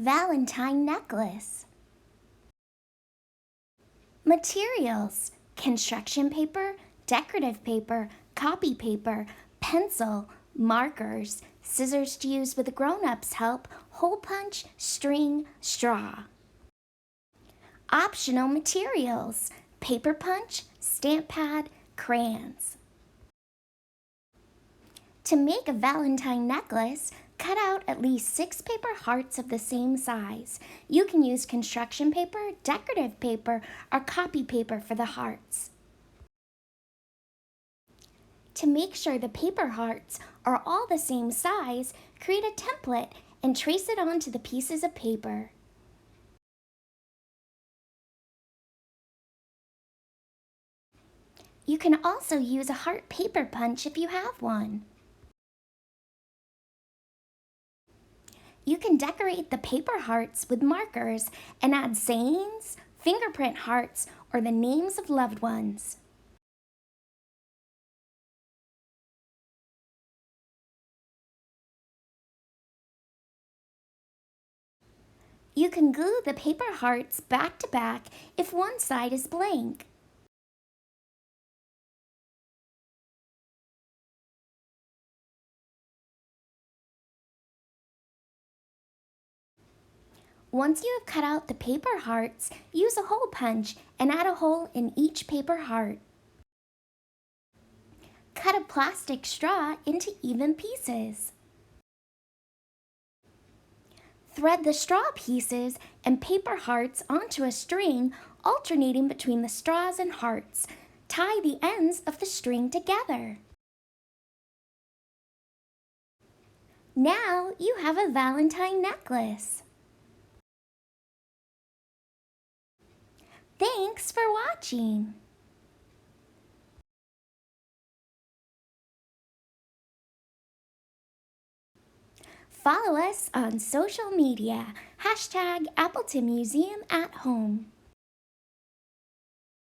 Valentine necklace. Materials: construction paper, decorative paper, copy paper, pencil, markers, scissors to use with grown-ups' help, hole punch, string, straw. Optional materials: paper punch, stamp pad, crayons. To make a Valentine necklace, cut out at least 6 paper hearts of the same size. You can use construction paper, decorative paper, or copy paper for the hearts. To make sure the paper hearts are all the same size, create a template and trace it onto the pieces of paper. You can also use a heart paper punch if you have one. You can decorate the paper hearts with markers and add sayings, fingerprint hearts, or the names of loved ones. You can glue the paper hearts back to back if one side is blank. Once you have cut out the paper hearts, use a hole punch and add a hole in each paper heart. Cut a plastic straw into even pieces. Thread the straw pieces and paper hearts onto a string, alternating between the straws and hearts. Tie the ends of the string together. Now you have a Valentine necklace. Thanks for watching. Follow us on social media, #AppletonMuseum@Home.